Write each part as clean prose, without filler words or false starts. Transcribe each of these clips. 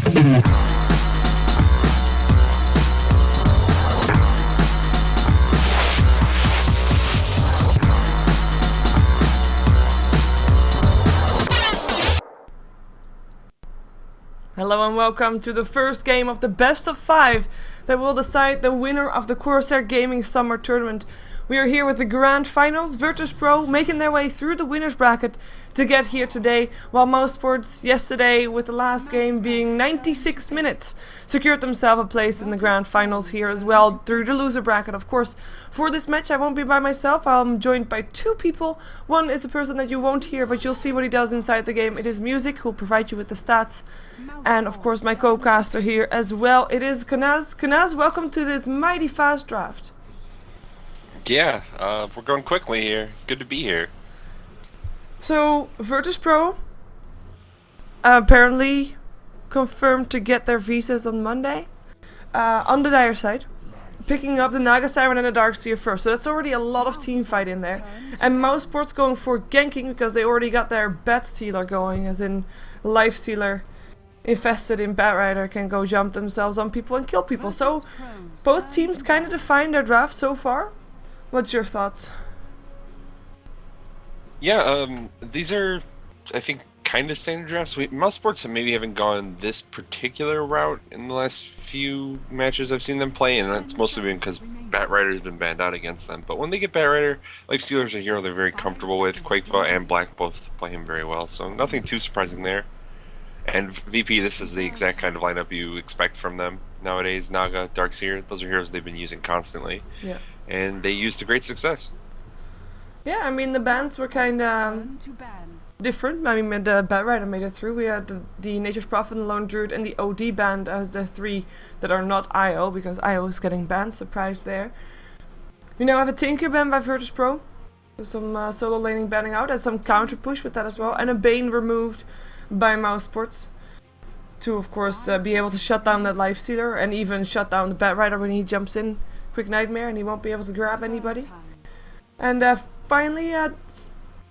Hello and welcome to the first game of the best of 5 that will decide the winner of the Corsair Gaming Summer Tournament. We are here with the Grand Finals, VirtusPro making their way through the winner's bracket to get here today, while Mousesports yesterday, with the last game being 96 minutes, secured themselves a place in the Grand Finals here as well through the loser bracket. Of course, for this match I won't be by myself, I'm joined by two people. One is a person that you won't hear, but you'll see what he does inside the game. It is Music, who'll provide you with the stats. And of course my co-caster here as well, it is Kanaz. Kanaz, welcome to this mighty fast draft. Yeah, we're going quickly here. Good to be here. So, VirtusPro apparently confirmed to get their visas on Monday. On the dire side, picking up the Naga Siren and the Darkseer first. So that's already a lot of team fight in there. And Mousesports going for ganking because they already got their Bat Stealer going, as in Life Stealer infested in Batrider can go jump themselves on people and kill people. So both teams kind of define their draft so far. What's your thoughts? Yeah, these are, I think, kind of standard drafts. Mousesports maybe haven't gone this particular route in the last few matches I've seen them play, and that's mostly been because Batrider's been banned out against them. But when they get Batrider, Life Stealer's a hero they're very comfortable with. Quakefa and Black both play him very well, so nothing too surprising there. And VP, this is the exact kind of lineup you expect from them nowadays. Naga, Darkseer, those are heroes they've been using constantly. Yeah. And they used to great success. Yeah, I mean, the bans were kind of different. I mean, the Batrider made it through. We had the Nature's Prophet, the Lone Druid, and the OD banned as the three that are not IO, because IO is getting banned. Surprise there. We now have a Tinker ban by VirtusPro. Some solo laning banning out, and some counter push with that as well. And a Bane removed by Mousesports to, of course, be able to shut down that Life Stealer and even shut down the Batrider when he jumps in. Quick Nightmare, and he won't be able to grab anybody. And finally,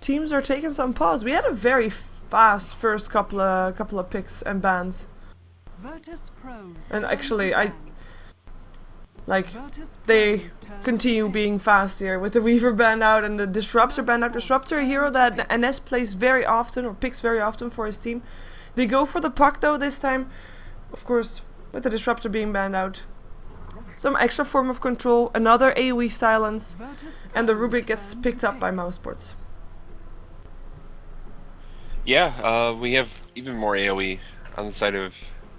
teams are taking some pause. We had a very fast first couple of picks and bans. And actually, they continue being fast here with the Weaver banned out and the Disruptor banned out. Disruptor, a hero that NS plays very often or picks very often for his team. They go for the puck though this time, of course, with the Disruptor being banned out. Some extra form of control, another AoE silence, and the Rubik gets picked up by Mousesports. Yeah, we have even more AoE on the side of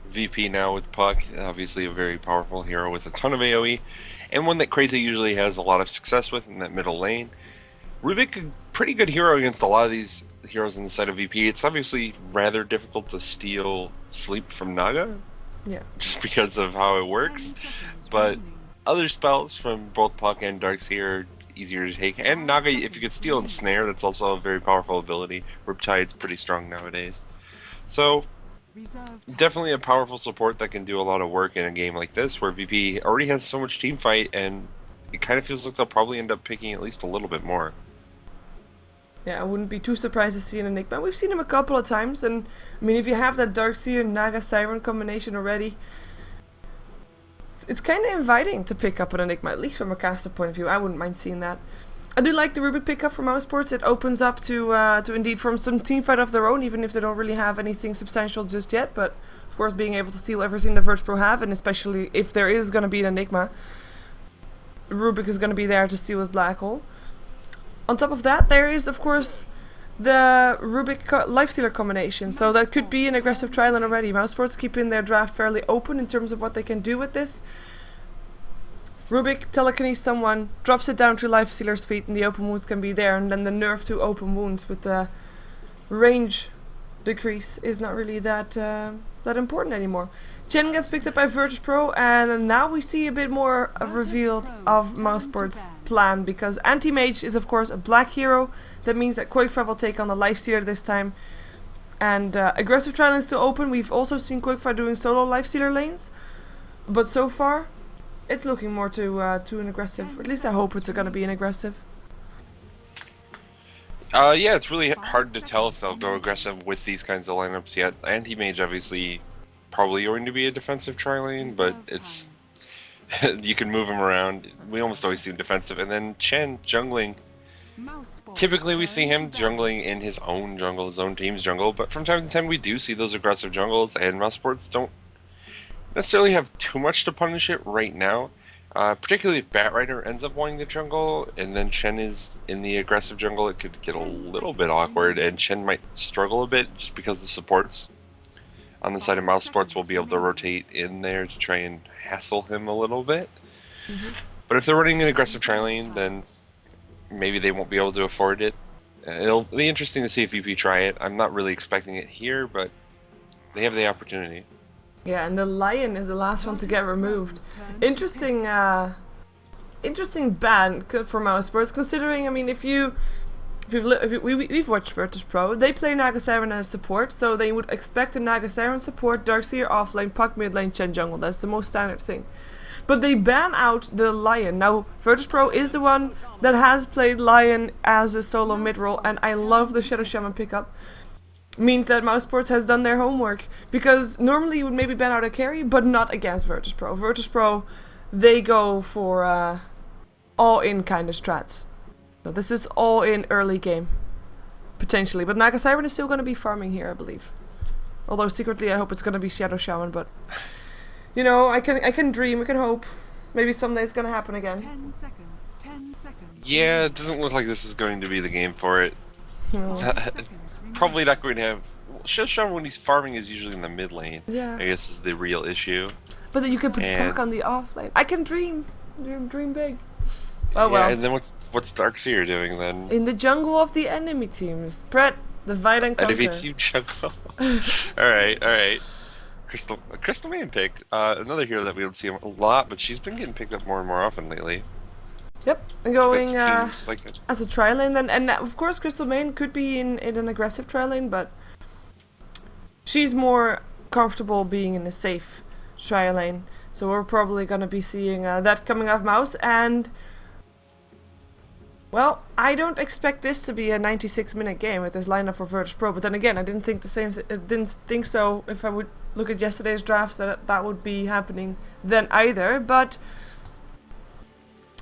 VP now with Puck. Obviously a very powerful hero with a ton of AoE, and one that Crazy usually has a lot of success with in that middle lane. Rubik, a pretty good hero against a lot of these heroes on the side of VP. It's obviously rather difficult to steal sleep from Naga. Yeah. Just because of how it works. But other spells from both Puck and Darkseer are easier to take. And Naga, if you could steal and snare, that's also a very powerful ability. Riptide's pretty strong nowadays. So, definitely a powerful support that can do a lot of work in a game like this, where VP already has so much team fight, and it kind of feels like they'll probably end up picking at least a little bit more. Yeah, I wouldn't be too surprised to see an Enigma. We've seen him a couple of times, and I mean, if you have that Darkseer and Naga Siren combination already, it's kind of inviting to pick up an Enigma, at least from a caster point of view. I wouldn't mind seeing that. I do like the Rubik pickup for Mousesports. It opens up to indeed form some team fight of their own, even if they don't really have anything substantial just yet. But of course, being able to steal everything the VirtusPro have, and especially if there is going to be an Enigma, Rubik is going to be there to steal his black hole. On top of that, there is, of course, the Rubik Lifestealer combination. So that could be an aggressive trial already. Mousesports keeping their draft fairly open in terms of what they can do with this. Rubik telekinesis someone, drops it down to Lifestealer's feet, and the open wounds can be there. And then the nerf to open wounds with the range decrease is not really that important anymore. Chen gets picked up by VirtusPro, and now we see a bit more revealed of Mousesports' plan, because Anti-Mage is of course a black hero. That means that Quakefa will take on the Lifestealer this time. And aggressive trial is still open. We've also seen Quakefa doing solo Lifestealer lanes, but so far it's looking more to an aggressive. At least I hope it's going to be an aggressive. Yeah, it's really hard to tell if they'll go aggressive with these kinds of lineups yet. Anti-Mage obviously probably going to be a defensive tri lane, but it's you can move him around. We almost always see him defensive, and then Chen jungling. Typically, we see him jungling in his own jungle, his own team's jungle, but from time to time we do see those aggressive jungles, and Mousesports don't necessarily have too much to punish it right now. Particularly if Batrider ends up wanting the jungle, and then Chen is in the aggressive jungle, it could get a little bit awkward, and Chen might struggle a bit just because the supports on the side of Mousesports will be able to rotate in there to try and hassle him a little bit. But if they're running an aggressive tri lane, then maybe they won't be able to afford it. It'll be interesting to see if VP try it. I'm not really expecting it here, but they have the opportunity. Yeah, and the lion is the last one to get removed. Interesting, interesting ban for Mousesports, considering, I mean, we've watched VirtusPro, they play Nagasiren as support, so they would expect a Nagasiren support, Darkseer offlane, Puck mid lane, Chen jungle. That's the most standard thing. But they ban out the lion. Now, VirtusPro is the one that has played lion as a solo mid role, and I love the Shadow Shaman pickup. Means that Mousesports has done their homework, because normally you would maybe ban out a carry, but not against VirtusPro. VirtusPro, they go for all-in kind of strats. So this is all-in early game, potentially. But Nagasiren is still going to be farming here, I believe. Although secretly I hope it's going to be Shadow Shaman, but you know, I can dream, I can hope. Maybe someday it's going to happen again. 10 seconds. 10 seconds. Yeah, it doesn't look like this is going to be the game for it. No. Probably not going to have... Shadow Shaman when he's farming is usually in the mid lane. Yeah. I guess is the real issue. But then you can put And- Puck on the offlane. I can dream big. Oh Yeah, well. and then what's Darkseer doing then? In the jungle of the enemy team, spread the violent counter. Enemy team jungle. Alright. Crystal main pick. Another hero that we don't see a lot, but she's been getting picked up more and more often lately. Yep, and going That's teams like as a tri lane then, and of course Crystal Main could be in an aggressive tri lane, but she's more comfortable being in a safe tri lane. So we're probably gonna be seeing that coming off Mouse, and well, I don't expect this to be a 96-minute game with this lineup for VirtusPro, but then again, I didn't think the same. Didn't think so if I would look at yesterday's draft that would be happening then either. But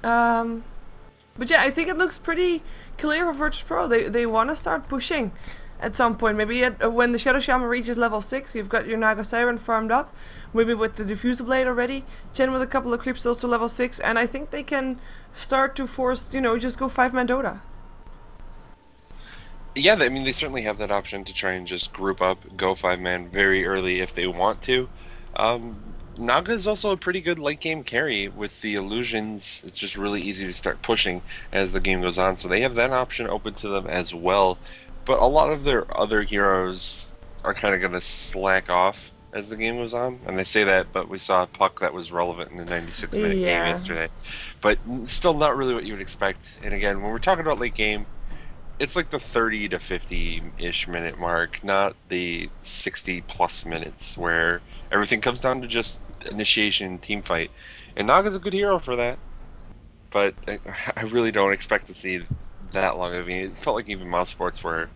yeah, I think it looks pretty clear for VirtusPro. They want to start pushing at some point. Maybe when the Shadow Shaman reaches level 6, you've got your Nagasiren farmed up. Maybe with the Diffusal Blade already. Chen with a couple of creeps also level 6. And I think they can start to force, you know, just go 5-man Dota. Yeah, I mean, they certainly have that option to try and just group up, go 5-man very early if they want to. Naga is also a pretty good late game carry with the illusions. It's just really easy to start pushing as the game goes on, so they have that option open to them as well. But a lot of their other heroes are kind of going to slack off as the game goes on. And I say that, but we saw a Puck that was relevant in the 96-minute game yesterday. But still not really what you would expect. And again, when we're talking about late game, it's like the 30 to 50-ish minute mark, not the 60-plus minutes where everything comes down to just initiation, team fight. And Naga's a good hero for that. But I really don't expect to see that long. I mean, it felt like even Mousesports were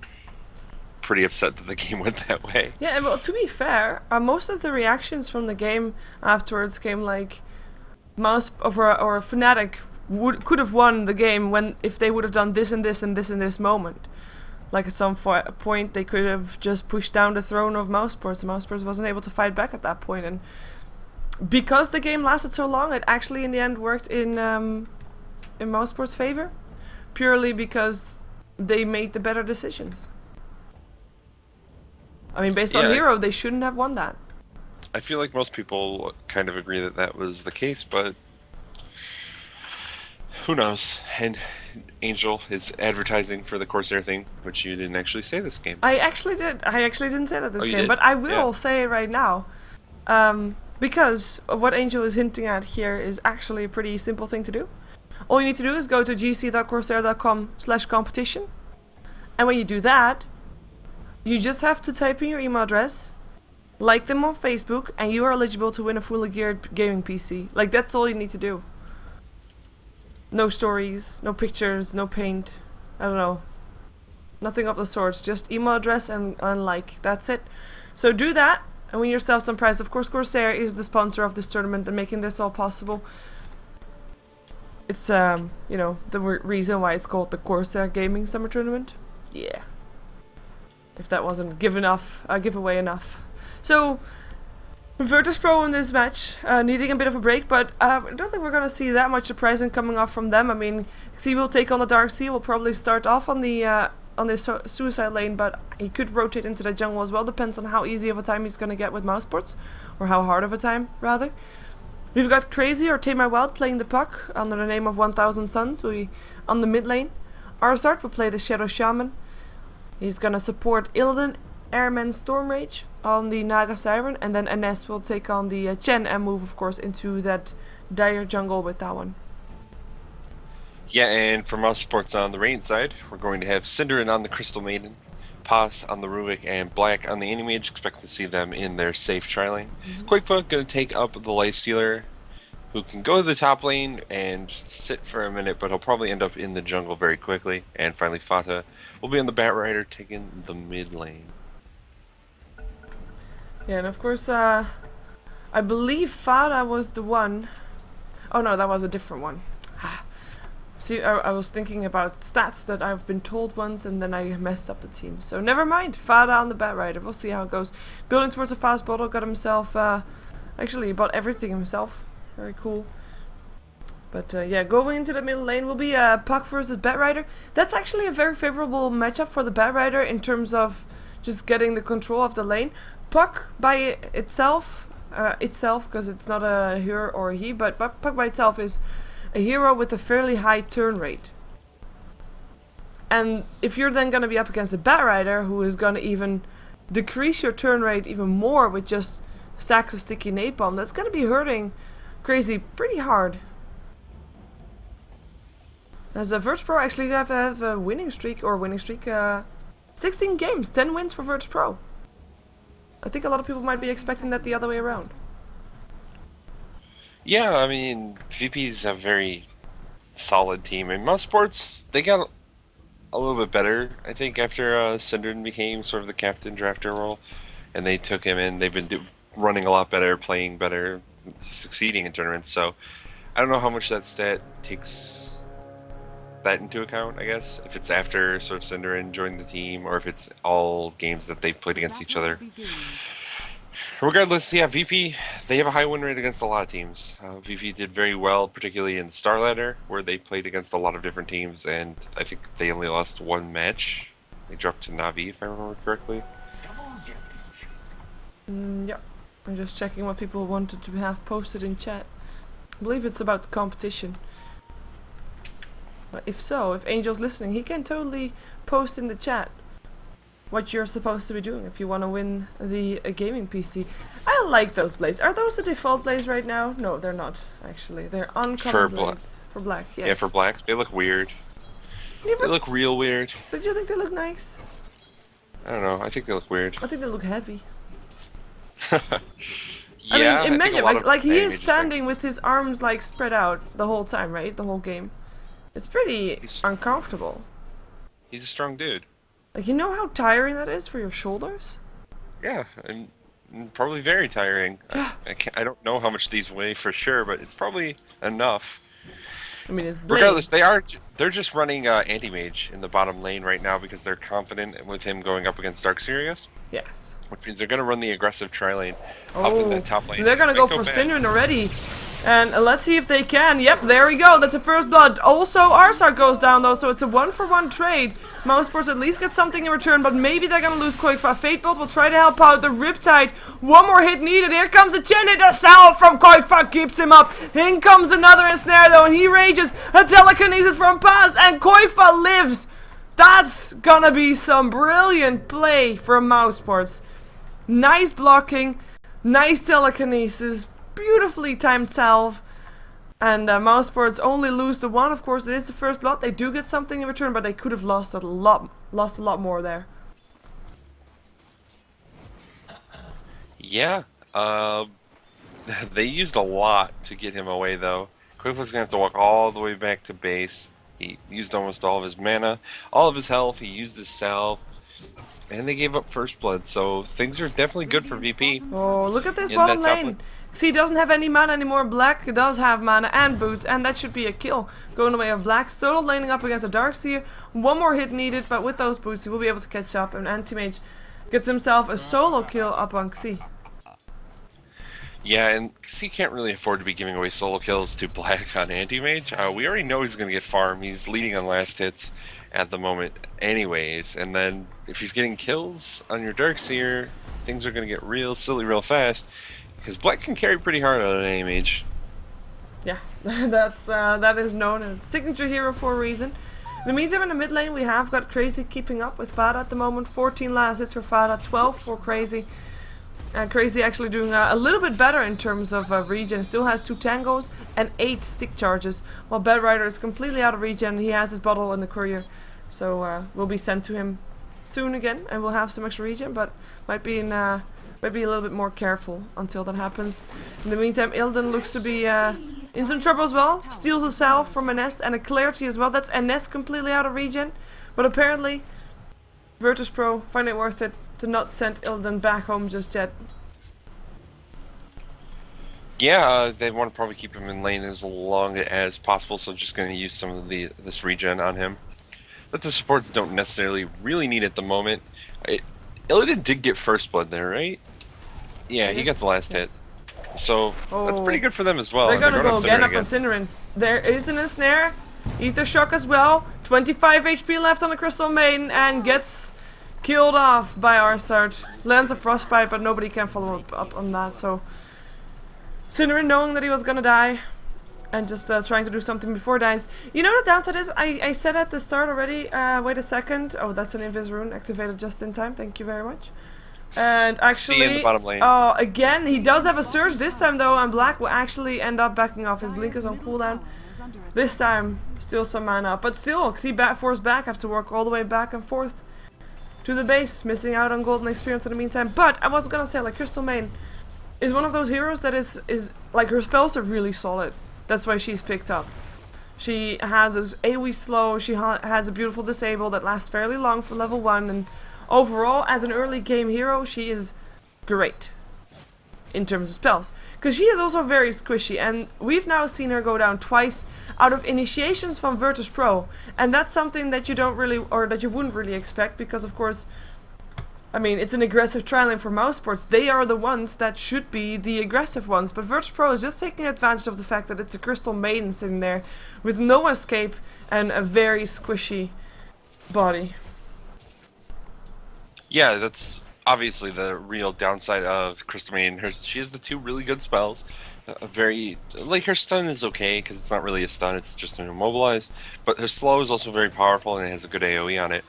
pretty upset that the game went that way. Yeah, well, to be fair, most of the reactions from the game afterwards came like Mouse or Fnatic could have won the game if they would have done this and this and this in this moment. Like at some point they could have just pushed down the throne of Mousesports. Mousesports wasn't able to fight back at that point, and because the game lasted so long, it actually in the end worked in Mousesports' favor, purely because they made the better decisions. I mean, based on hero, they shouldn't have won that. I feel like most people kind of agree that that was the case, but who knows? And Angel is advertising for the Corsair thing, which you didn't actually say this game. I actually did. I actually didn't say that this you game, did? but I will say it right now. Because what Angel is hinting at here is actually a pretty simple thing to do. All you need to do is go to gc.corsair.com/competition. And when you do that, you just have to type in your email address, like them on Facebook, and you are eligible to win a fully geared gaming PC. Like, that's all you need to do. No stories, no pictures, no paint. I don't know. Nothing of the sorts. Just email address and like. That's it. So do that. and win yourself some prize. Of course, Corsair is the sponsor of this tournament and making this all possible. It's, you know, the reason why it's called the Corsair Gaming Summer Tournament. Yeah. If that wasn't giveaway enough. So, VirtusPro in this match, needing a bit of a break, but I don't think we're going to see that much surprising coming off from them. I mean, Xi will take on the Dark Sea, will probably start off on the suicide lane, but he could rotate into the jungle as well. Depends on how easy of a time he's going to get with Mousesports, or how hard of a time, rather. We've got Crazy or Tame My Wild playing the puck under the name of 1000 Suns on the mid lane. Arsart will play the Shadow Shaman. He's gonna support Illidan, Airman Storm Rage on the Naga Siren, and then Ines will take on the Chen and move, of course, into that dire jungle with that one. Yeah, and for Mousesports on the Rain side, we're going to have Cinderin on the Crystal Maiden, Paz on the Rubik, and Black on the Anti-Mage. Expect to see them in their safe trialing. Quakefoot going to take up the Lifestealer, who can go to the top lane and sit for a minute, but he'll probably end up in the jungle very quickly. And finally, Fata will be on the Batrider taking the mid lane. Yeah, and of course, I believe Fata was the one. Oh no, that was a different one. See, I was thinking about stats that I've been told once, and then I messed up the team. So never mind. Fada on the Batrider. We'll see how it goes. Building towards a fast bottle. Got himself. Actually, he bought everything himself. Very cool. But yeah, going into the middle lane will be Puck versus Batrider. That's actually a very favorable matchup for the Batrider in terms of just getting the control of the lane. Puck by itself, because it's not a her or a he, but Puck by itself is a hero with a fairly high turn rate. And if you're then going to be up against a Batrider who is going to even decrease your turn rate even more with just stacks of sticky napalm, that's going to be hurting Crazy pretty hard. As a VirtusPro actually have a winning streak, 16 games, 10 wins for VirtusPro. I think a lot of people might be expecting that the other way around. Yeah, I mean, VP's a very solid team. And Mousesports, they got a little bit better, I think, after Cinderin became sort of the captain drafter role. And they took him in. They've been running a lot better, playing better, succeeding in tournaments. So I don't know how much that stat takes that into account, I guess. If it's after sort of Cinderin joined the team, or if it's all games that they've played against each other. Regardless, yeah, VP, they have a high win rate against a lot of teams. VP did very well, particularly in Star Ladder, where they played against a lot of different teams, and I think they only lost one match. They dropped to Navi, if I remember correctly. Yeah, I'm just checking what people wanted to have posted in chat. I believe it's about the competition. But if so, if Angel's listening, he can totally post in the chat what you're supposed to be doing if you want to win the gaming PC. I like those blades. Are those the default blades right now? No, they're not, actually. They're uncommon blades. For black, yes. Yeah, for black. They look weird. They look real weird. Did you think they look nice? I don't know. I think they look weird. I think they look heavy. Yeah, I mean, imagine, like he is standing with his arms like spread out the whole time, right? The whole game. It's pretty uncomfortable. He's a strong dude. Like, you know how tiring that is for your shoulders? Yeah, and probably very tiring. I don't know how much these weigh for sure, but it's probably enough. I mean, it's blades. Regardless, they're just running Anti-Mage in the bottom lane right now because they're confident with him going up against Darkseer, I guess. Yes. Which means they're going to run the aggressive tri-lane up in that top lane. They're going to go for Cinderin already. And let's see if they can. Yep, there we go. That's a first blood. Also, Arsar goes down, though, so it's a 1-for-1 trade. Mousesports at least get something in return, but maybe they're going to lose quick. Fatebolt will try to help out the Riptide. One more hit needed. Here comes a chin hit. The salve from Koikfa keeps him up. In comes another ensnare, though, and he rages. A telekinesis from Paz, and Koikfa lives. That's going to be some brilliant play from Mousesports. Nice blocking, nice telekinesis. Beautifully timed salve, and Mousesports only lose the one. Of course, it is the first blood. They do get something in return, but they could have lost a lot more there. Yeah, they used a lot to get him away, though. Quick was gonna have to walk all the way back to base. He used almost all of his mana, all of his health. He used his salve. And they gave up first blood, so things are definitely good for VP. Oh, look at this In bottom that top lane. lane. See, he doesn't have any mana anymore. Black does have mana and boots, and that should be a kill. Going the way of Black. Solo laning up against a Darkseer. One more hit needed, but with those boots he will be able to catch up. And Anti-Mage gets himself a solo kill up on Xi. Yeah, and he can't really afford to be giving away solo kills to Black on Anti-Mage. We already know he's going to get farm. He's leading on last hits at the moment anyways. And then if he's getting kills on your Darkseer, things are going to get real silly real fast. Because Black can carry pretty hard on an Anti-Mage. Yeah, that is known as signature hero for a reason. In the meantime, in the mid lane, we have got Crazy keeping up with Fada at the moment. 14 last hits for Fada, 12 for Crazy. Crazy actually doing a little bit better in terms of regen. Still has 2 tangos and 8 stick charges. While Bed Rider is completely out of regen. He has his bottle in the courier. So will be sent to him soon again. And we'll have some extra regen. But might be a little bit more careful until that happens. In the meantime, Illidan looks to be in some trouble as well. Steals a salve from Ines and a Clarity as well. That's Ines completely out of regen. But apparently, VirtusPro find it worth it to not send Illidan back home just yet. Yeah, they want to probably keep him in lane as long as possible, so just going to use some of this regen on him. But the supports don't necessarily really need it at the moment. Illidan did get first blood there, right? Yeah, he got the last hit. So that's pretty good for them as well. They're gonna go again up on Synderen. There isn't a snare. Ether Shock as well. 25 HP left on the Crystal Maiden and gets killed off by Arsart. Lands a Frostbite, but nobody can follow up on that. So Synderen knowing that he was gonna die and just trying to do something before he dies. You know the downside is, I said at the start already, wait a second. Oh, that's an Invis rune activated just in time. Thank you very much. And actually, in the bottom lane. Oh, again, he does have a surge this time though, and Black will actually end up backing off. His blink is on cooldown. This time, still some mana up, but still, Xi forced back, have to work all the way back and forth to the base, missing out on golden experience in the meantime. But I was gonna say, like, Crystal Maiden is one of those heroes that is like, her spells are really solid. That's why she's picked up. She has a AoE slow, she has a beautiful disable that lasts fairly long for level 1, and overall, as an early game hero, she is great in terms of spells. Because she is also very squishy, and we've now seen her go down twice out of initiations from VirtusPro, and that's something that you don't really, or that you wouldn't really expect, because of course, I mean, it's an aggressive trialing for Mousesports. They are the ones that should be the aggressive ones, but VirtusPro is just taking advantage of the fact that it's a Crystal Maiden sitting there with no escape and a very squishy body. Yeah, that's obviously the real downside of Crystal Maiden. She has the 2 really good spells. Like, her stun is okay, because it's not really a stun, it's just an immobilize. But her slow is also very powerful, and it has a good AoE on it.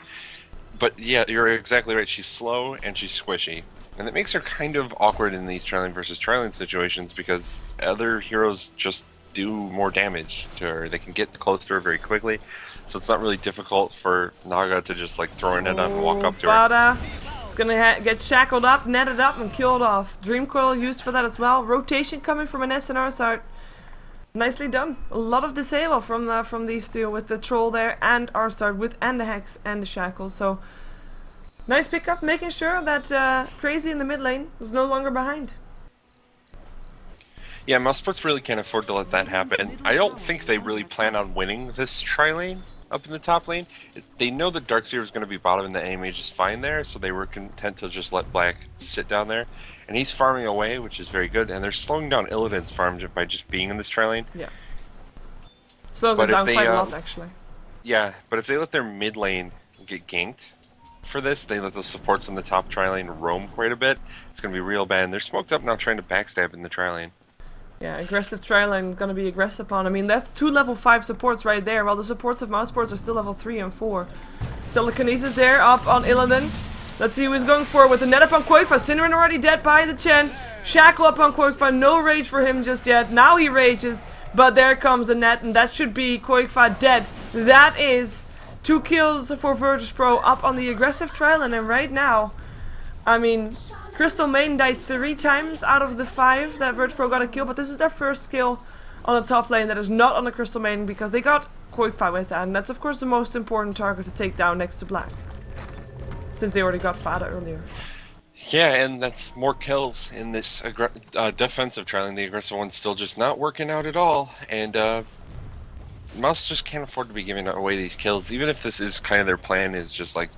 But yeah, you're exactly right, she's slow and she's squishy. And it makes her kind of awkward in these trialing versus trialing situations, because other heroes just do more damage to her. They can get close to her very quickly. So it's not really difficult for Naga to just, like, throw a net on and walk up to her. Fada. It's gonna get shackled up, netted up, and killed off. Dream Coil used for that as well. Rotation coming from an S and Arsart. Nicely done. A lot of disable from these two, with the Troll there and Arsart, and the Hex and the Shackle. So nice pickup, making sure that Crazy in the mid lane was no longer behind. Yeah, Mousesports really can't afford to let that happen. I don't think they really plan on winning this tri-lane up in the top lane. They know that Darkseer is going to be bottom and the AMH is fine there, so they were content to just let Black sit down there. And he's farming away, which is very good, and they're slowing down Illidan's farm by just being in this tri-lane. Yeah. Slowing it down quite a lot, actually. Yeah, but if they let their mid lane get ganked for this, they let the supports on the top tri-lane roam quite a bit, it's going to be real bad. And they're smoked up now trying to backstab in the tri-lane. Yeah, aggressive tri-lane gonna be aggressive upon. I mean, that's 2 level 5 supports right there, while the supports of Mousesports are still level 3 and 4. Telekinesis there, up on Illidan. Let's see who he's going for with the net up on Quakefa. Synderen already dead by the Chen. Shackle up on Quakefa, no rage for him just yet. Now he rages, but there comes a net, and that should be Quakefa dead. That is 2 kills for VirtusPro up on the aggressive tri-lane, and right now, I mean, Crystal Maiden died 3 times out of the 5 that VirtusPro got a kill, but this is their first kill on the top lane that is not on the Crystal Maiden, because they got Quakefa with that, and that's of course the most important target to take down next to Black. since they already got Fada earlier. Yeah, and that's more kills in this defensive trialing. The aggressive one's still just not working out at all, and Mouse just can't afford to be giving away these kills, even if this is kind of their plan, is just like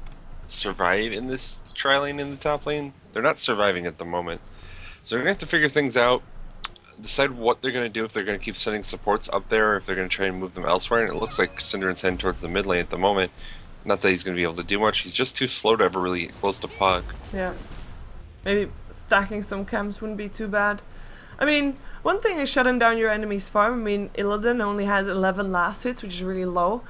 survive in this trialing in the top lane. They're not surviving at the moment, so they're gonna have to figure things out, decide what they're gonna do, if they're gonna keep sending supports up there, or if they're gonna try and move them elsewhere. And it looks like Synderen's heading towards the mid lane at the moment. Not that he's gonna be able to do much. He's just too slow to ever really get close to Puck. Yeah. Maybe stacking some camps wouldn't be too bad. I mean, one thing is shutting down your enemy's farm. I mean, Illidan only has 11 last hits, which is really low.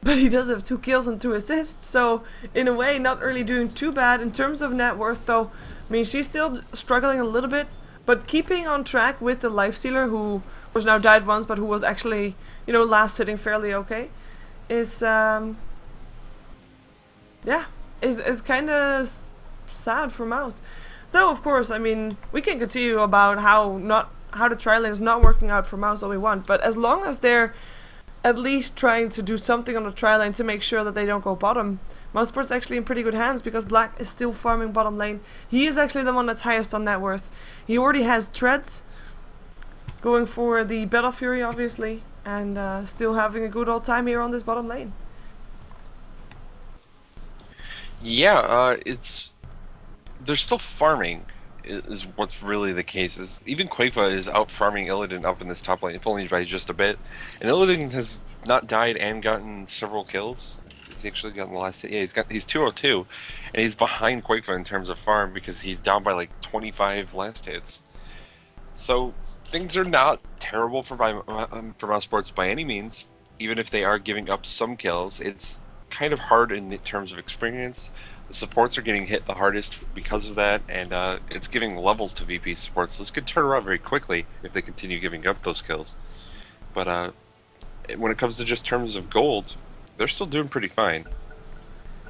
But he does have 2 kills and 2 assists, so in a way, not really doing too bad. In terms of net worth, though, I mean, she's still struggling a little bit, but keeping on track with the Lifestealer, who was now died once, but who was actually, you know, last hitting fairly okay, is, yeah, is kind of sad for Mouse. Though, of course, I mean, we can continue about how the trialing is not working out for Mouse all we want, but as long as they're at least trying to do something on the trialing to make sure that they don't go bottom, Mousesports actually in pretty good hands, because Black is still farming bottom lane. He is actually the one that's highest on net worth. He already has treads, going for the Battle Fury obviously, and still having a good old time here on this bottom lane. Yeah, they're still farming, is what's really the case. Is even Quakefa is out farming Illidan up in this top lane, if only by just a bit. And Illidan has not died and gotten several kills. He's actually gotten the last hit. Yeah, he's 202, and he's behind Quakefa in terms of farm because he's down by like 25 last hits. So things are not terrible for Mousesports by any means. Even if they are giving up some kills, it's kind of hard in terms of experience. The supports are getting hit the hardest because of that, and it's giving levels to VP supports. So this could turn around very quickly if they continue giving up those kills. But when it comes to just terms of gold, they're still doing pretty fine.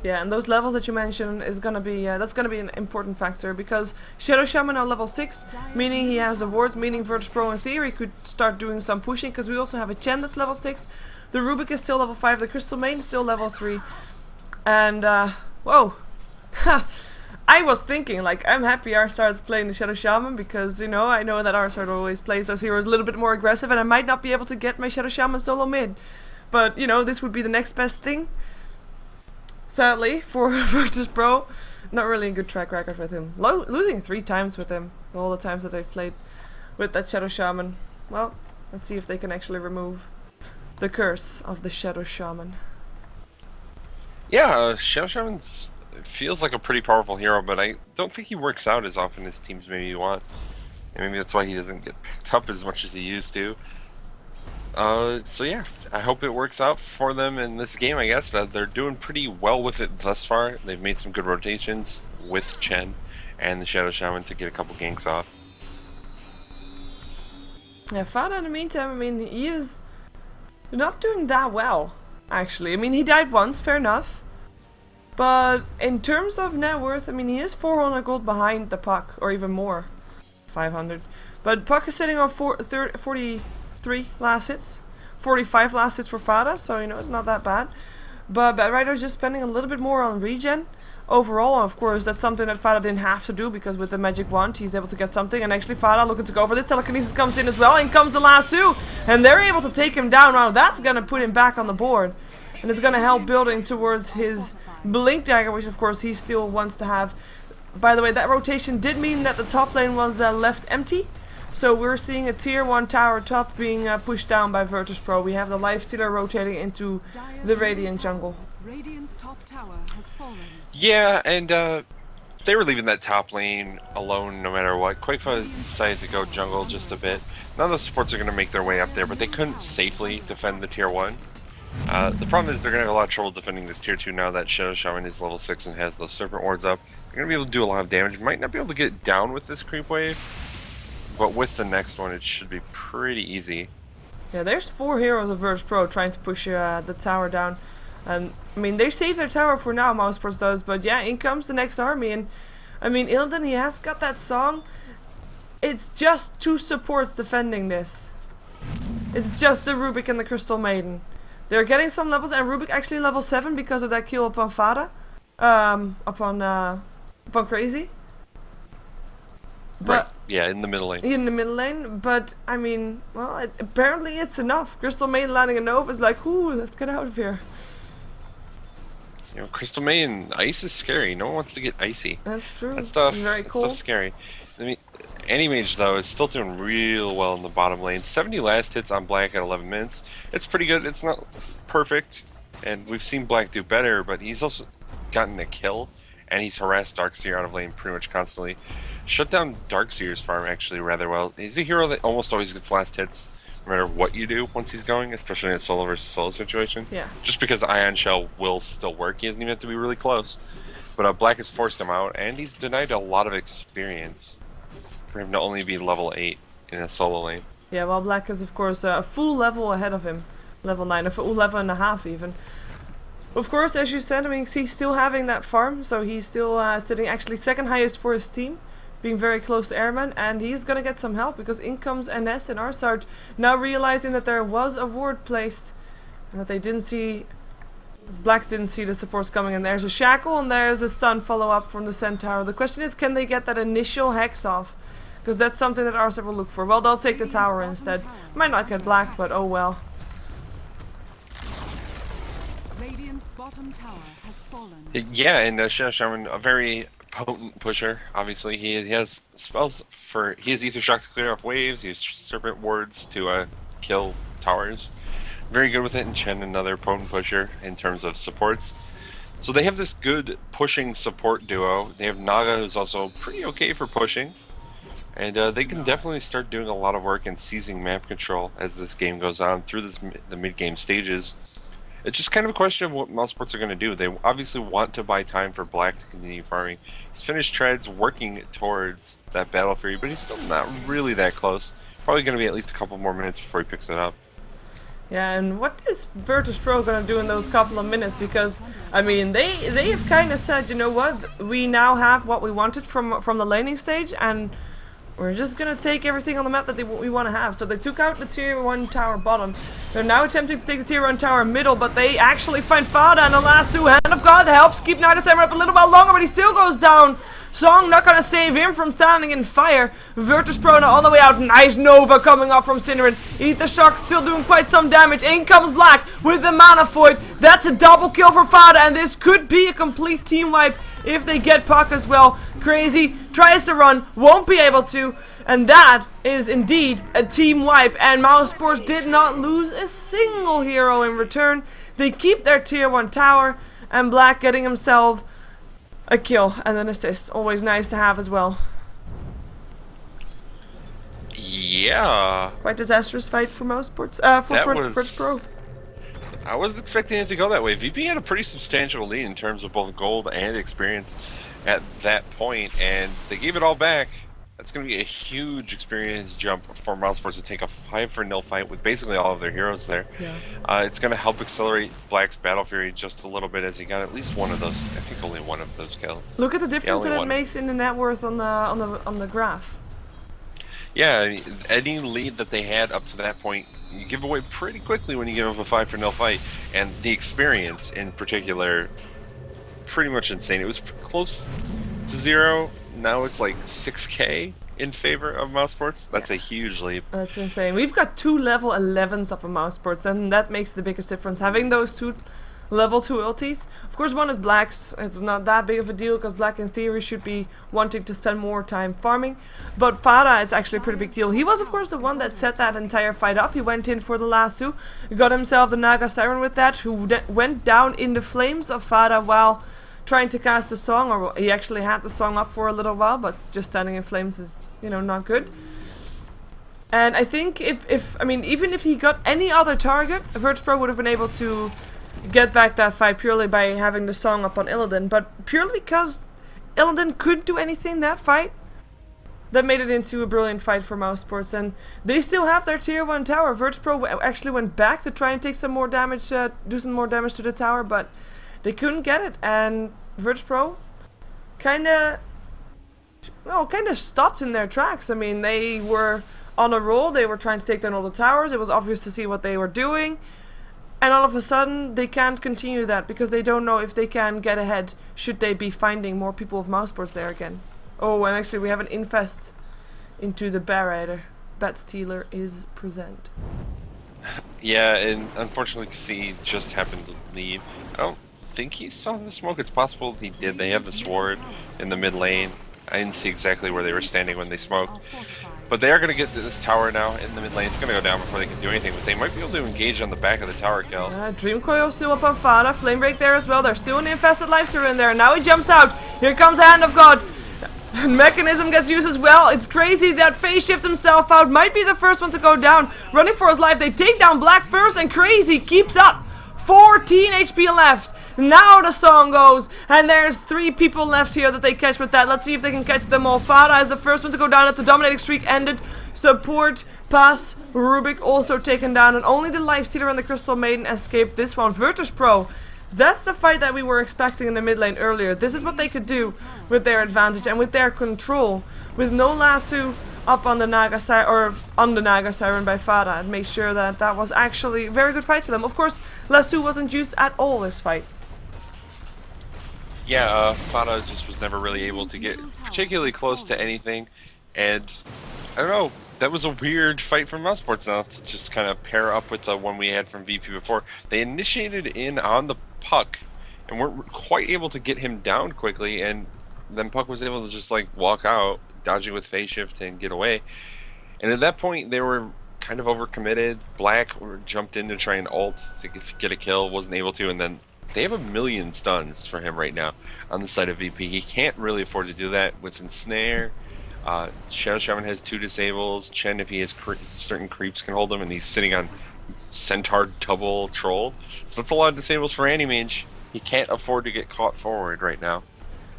Yeah, and those levels that you mentioned is gonna be that's gonna be an important factor, because Shadow Shaman now level 6, meaning he has awards, meaning VirtusPro in theory could start doing some pushing, because we also have a Chen that's level 6. The Rubik is still level 5, the Crystal Main is still level 3, and whoa. I was thinking, like, I'm happy Arsar's playing the Shadow Shaman, because, you know, I know that Arsar always plays those heroes a little bit more aggressive, and I might not be able to get my Shadow Shaman solo mid. But, you know, this would be the next best thing. Sadly, for VirtusPro, not really a good track record with him. Losing 3 times with him, all the times that they've played with that Shadow Shaman. Well, let's see if they can actually remove the curse of the Shadow Shaman. Yeah, Shadow Shaman's feels like a pretty powerful hero, but I don't think he works out as often as teams maybe want. And maybe that's why he doesn't get picked up as much as he used to. So yeah, I hope it works out for them in this game, I guess. They're doing pretty well with it thus far. They've made some good rotations with Chen and the Shadow Shaman to get a couple ganks off. Yeah, Fada in the meantime, I mean, he is not doing that well, actually. I mean, he died once, fair enough. But in terms of net worth, I mean, he is 400 gold behind the Puck, or even more, 500. But Puck is sitting on 43 last hits, 45 last hits for Fada, so, you know, it's not that bad. But Batrider's just spending a little bit more on regen. Overall, of course, that's something that Fada didn't have to do, because with the magic wand, he's able to get something. And actually, Fada looking to go for this. Telekinesis comes in as well, and comes the last 2. And they're able to take him down. Now, that's going to put him back on the board. And it's going to help building towards his Blink Dagger, which of course he still wants to have. By the way, that rotation did mean that the top lane was left empty. So we're seeing a tier 1 tower top being pushed down by VirtusPro. We have the Lifestealer rotating into the Radiant jungle. Radiant's top tower has fallen. Yeah, and they were leaving that top lane alone no matter what. Quakefa decided to go jungle just a bit. None of the supports are going to make their way up there, but they couldn't safely defend the tier 1. The problem is they're going to have a lot of trouble defending this tier 2 now that Shadow Shaman is level 6 and has those Serpent Wards up. They're going to be able to do a lot of damage. Might not be able to get down with this creep wave, but with the next one it should be pretty easy. Yeah, there's 4 heroes of VirtusPro trying to push the tower down. And I mean, they saved their tower for now, Mousesports does, but yeah, in comes the next army. And I mean, Illidan, he has got that song. It's just 2 supports defending this. It's just the Rubik and the Crystal Maiden. They're getting some levels, and Rubik actually level 7 because of that kill upon Fada. upon Crazy. But Right. Yeah, in the middle lane. in the middle lane, but I mean, well, apparently it's enough. Crystal Maiden landing a Nova is like, ooh, let's get out of here. You know, Crystal May and ice is scary. No one wants to get icy. That's true. That stuff, Very that cool. stuff's scary. I mean, Anti-Mage, though, is still doing real well in the bottom lane. 70 last hits on Black at 11 minutes. It's pretty good. It's not perfect, and we've seen Black do better, but he's also gotten a kill, and he's harassed Darkseer out of lane pretty much constantly. Shut down Darkseer's farm, actually, rather well. He's a hero that almost always gets last hits, no matter what you do once he's going, especially in a solo versus solo situation. Yeah. Just because Ion Shell will still work, he doesn't even have to be really close. But Black has forced him out, and he's denied a lot of experience for him to only be level 8 in a solo lane. Yeah, well, Black is of course a full level ahead of him, level 9, a full level and a half even. Of course, as you said, I mean, he's still having that farm, so he's still sitting actually second highest for his team, being very close to Airman, and he's gonna get some help because in comes NS and Arsart, now realizing that there was a ward placed and that they didn't see. Black didn't see the supports coming, and there's a shackle and there's a stun follow up from the Centaur. The question is, can they get that initial hex off? Because that's something that Arsart will look for. Well, they'll take the tower instead. Might not get Black, but oh well. Radiant's bottom tower has fallen. Yeah, and Shaman, a very potent pusher. Obviously, he has spells for. He has Ether Shock to clear off waves. He has Serpent Wards to kill towers. Very good with it. And Chen, another potent pusher in terms of supports. So they have this good pushing support duo. They have Naga, who's also pretty okay for pushing. And they can definitely start doing a lot of work in seizing map control as this game goes on through the mid-game stages. It's just kind of a question of what Mousesports are going to do. They obviously want to buy time for Black to continue farming. He's finished treads, working towards that Battle Fury, but he's still not really that close. Probably going to be at least a couple more minutes before he picks it up. Yeah, and what is VirtusPro gonna do in those couple of minutes? Because I mean, they have kind of said, you know what, we now have what we wanted from the laning stage, and we're just gonna take everything on the map that we want to have. So they took out the tier 1 tower bottom. They're now attempting to take the tier 1 tower middle, but they actually find Fada and the last two. Hand of God helps keep Nagasamer up a little while longer, but he still goes down. Song not gonna save him from standing in fire. VirtusPro now all the way out. Nice Nova coming up from Synderen. Ether Shock still doing quite some damage. In comes Black with the Mana Void. That's a double kill for Fada, and this could be a complete team wipe if they get Puck as well. Crazy tries to run, won't be able to, and that is indeed a team wipe. And Mousesports did not lose a single hero in return. They keep their tier 1 tower, and Black getting himself a kill and an assist. Always nice to have as well. Yeah. Quite disastrous fight for Mousesports. For VirtusPro. I wasn't expecting it to go that way. VP had a pretty substantial lead in terms of both gold and experience at that point, and they gave it all back. That's going to be a huge experience jump for Mousesports to take a 5-0 fight with basically all of their heroes there. Yeah. It's going to help accelerate Black's Battle Fury just a little bit as he got at least one of those. I think only one of those kills. Look at the difference only that it one. makes in the net worth on the graph. Yeah, I mean, any lead that they had up to that point, you give away pretty quickly when you give up a 5-0 fight, and the experience in particular, pretty much insane. It was close to 0. Now it's like 6k in favor of Mousesports. That's a huge leap. That's insane. We've got 2 level 11s up on Mousesports, and that makes the biggest difference. Having those 2 level 2 ultis. Of course, one is Black's. It's not that big of a deal because Black in theory should be wanting to spend more time farming. But Fada, it's actually a pretty big deal. He was, of course, the one that set that entire fight up. He went in for the last 2. Got himself the Naga Siren with that, who went down in the flames of Fada while trying to cast the song, or he actually had the song up for a little while, but just standing in flames is, you know, not good. And I think I mean, even if he got any other target, VirtusPro would have been able to get back that fight purely by having the song up on Illidan, but purely because Illidan couldn't do anything that fight, that made it into a brilliant fight for Mousesports, and they still have their tier 1 tower. VirtusPro actually went back to try and take some more damage, do some more damage to the tower, but they couldn't get it, and VirtusPro kinda stopped in their tracks. I mean, they were on a roll, they were trying to take down all the towers, it was obvious to see what they were doing, And all of a sudden, they can't continue that because they don't know if they can get ahead should they be finding more people with Mousesports there again. Oh, and actually we have an infest into the Bear Rider. Bat Stealer is present. Yeah, and unfortunately, he just happened to leave. I don't think he saw the smoke. It's possible he did. They have the sword in the mid lane. I didn't see exactly where they were standing when they smoked. But they are going to get this tower now in the mid lane. It's going to go down before they can do anything, but they might be able to engage on the back of the tower kill. Dream Coil still up on Fada. Flame Break there as well. There's still an infested Lifestealer in there. Now he jumps out. Here comes Hand of God. Mechanism gets used as well. It's crazy that Phase Shift himself out. Might be the first one to go down. Running for his life. They take down Black first, and Crazy keeps up. 14 HP left. Now the song goes, and there's 3 people left here that they catch with that. Let's see if they can catch them all. Fada is the first one to go down. That's a dominating streak ended. Support, pass, Rubik also taken down, and only the Lifestealer and the Crystal Maiden escaped this one. VirtusPro, that's the fight that we were expecting in the mid lane earlier. This is what they could do with their advantage and with their control. With no lasso up on the Naga or on the Naga Siren by Fada, and make sure that that was actually a very good fight for them. Of course, lasso wasn't used at all this fight. Yeah, Fada just was never really able to get particularly close to anything, and I don't know, that was a weird fight from Mousesports now to just kind of pair up with the one we had from VP before. They initiated in on the Puck, and weren't quite able to get him down quickly, and then Puck was able to just like walk out, dodging with Phase Shift and get away. And at that point, they were kind of overcommitted. Black jumped in to try and ult to get a kill, wasn't able to, and then they have 1,000,000 stuns for him right now on the side of VP. He can't really afford to do that with Ensnare. Shadow Shaman has 2 disables. Chen, if he has certain creeps, can hold him, and he's sitting on Centaur double Troll. So that's a lot of disables for Anti-Mage. He can't afford to get caught forward right now.